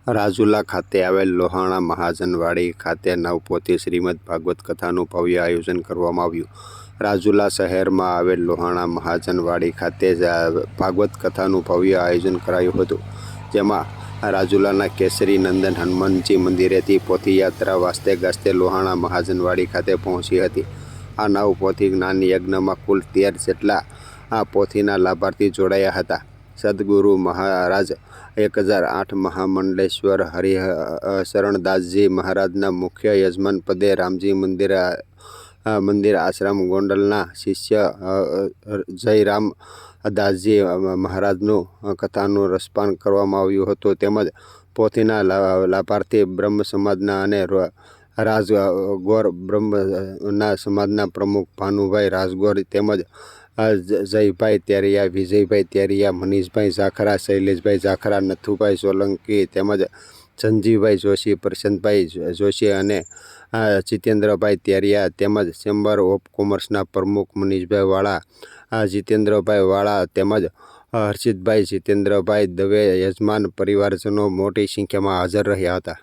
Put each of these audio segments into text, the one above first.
રાજુલા ખાતે આવેલ લોહાણા મહાજનવાડી ખાતે નવપોથી શ્રીમદ ભાગવત કથાનું ભવ્ય આયોજન કરવામાં આવ્યું. રાજુલા શહેરમાં આવેલ લોહાણા મહાજનવાડી ખાતે ભાગવત કથાનું ભવ્ય આયોજન કરાયું હતું, જેમાં રાજુલાના કેસરી નંદન હનુમાનજી મંદિરેથી પોથીયાત્રા વાસ્તે ગાસ્તે લોહાણા મહાજનવાડી ખાતે પહોંચી હતી. આ નવપોથી જ્ઞાન યજ્ઞમાં કુલ 13 જેટલા આ પોથીના લાભાર્થી જોડાયા હતા. સદગુરુ મહારાજ 1008 મહામંડલેશ્વર હરિશરણદાસજી મહારાજના મુખ્ય યજમાન પદે રામજી મંદિર આશ્રમ ગોંડલના શિષ્ય જયરામ દાસજી મહારાજનું કથાનું રસપાન કરવામાં આવ્યું હતું. તેમજ પોથીના લાભાર્થી બ્રહ્મ સમાજના અને રાજગોર બ્રહ્મના સમાજના પ્રમુખ ભાનુભાઈ રાજગોર તેમજ જયભાઈ તેરિયા, વિજયભાઈ તેરિયા, મનીષભાઈ ઝાખરા, શૈલેષભાઈ ઝાખરા, નથુભાઈ સોલંકી તેમજ સંજીવભાઈ જોશી, પ્રશાંતભાઈ જોશી અને જીતેન્દ્રભાઈ તેરિયા તેમજ ચેમ્બર ઓફ કોમર્સના પ્રમુખ મનીષભાઈ વાળા, જીતેન્દ્રભાઈ વાળા તેમજ હર્ષિતભાઈ જીતેન્દ્રભાઈ દવે યજમાન પરિવારજનો મોટી સંખ્યામાં હાજર રહ્યા હતા.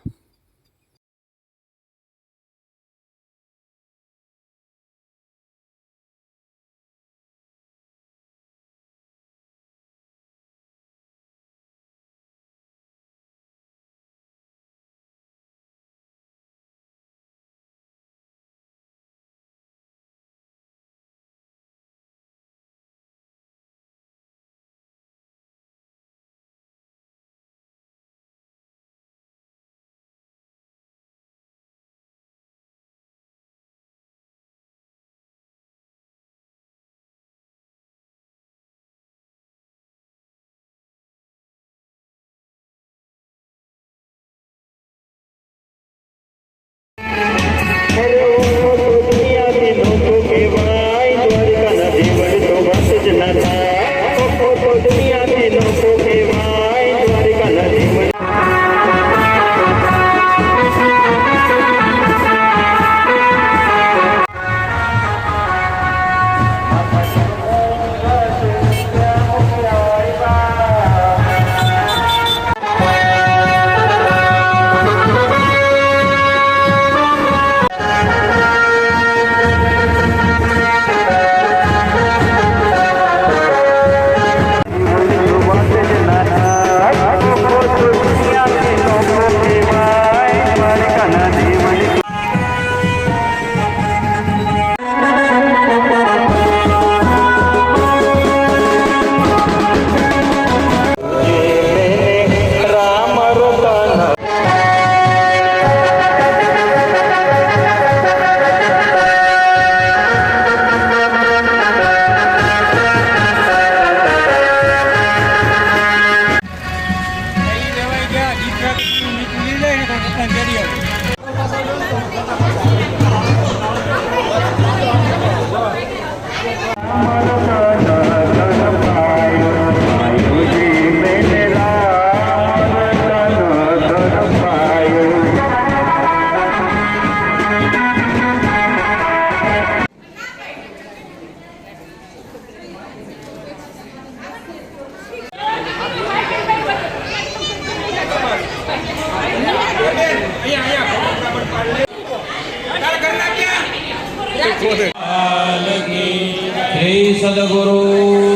श्री सदगुरु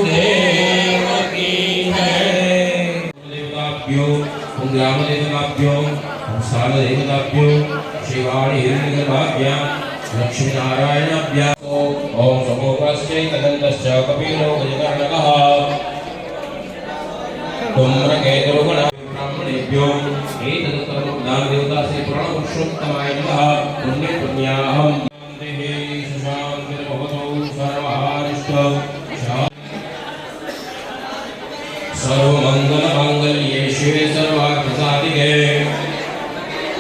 देव की जय। देवताभ्यो ग्रामदेवताभ्यो सालदेवताभ्यो शिवाणि हिरण्यगर्भाभ्यां लक्ष्मीनारायणाभ्यां ओम समोपस्यै तदन्तश्च कपिलो गजकर्णकः धूम्रकेतुर्गुणः ब्राह्मणेभ्यो एतदुत्तरं नामदेवता श्री पुराणपुरुषोत्तमाय नमः। पुण्यपुण्याहम् सर्वमंगलमांगल्ये शिवे सर्वार्थसाधिके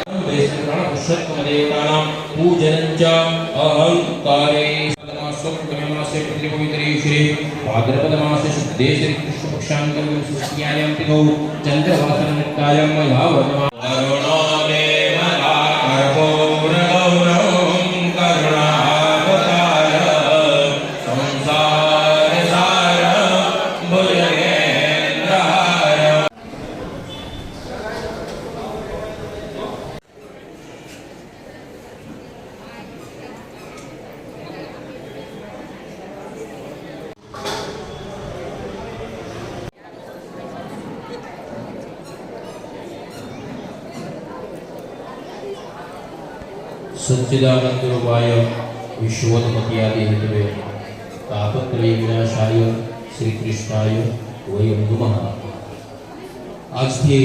पुरुषोत्तमदेवतानां पूजनं च अहंकारे स्वप्नमासे प्रतिपवित्रे श्री भाद्रपदमासे शुद्धे श्री कृष्णपक्षान्तरे सुस्यायां तिथौ चन्द्रवासननित्यायां मया वर्णमा सच्चिदानंदरूपाय विश्वोत्पत्त्यादि हेतवे तापत्रय विनाशाय श्री कृष्णाय वयं नमः। आज थी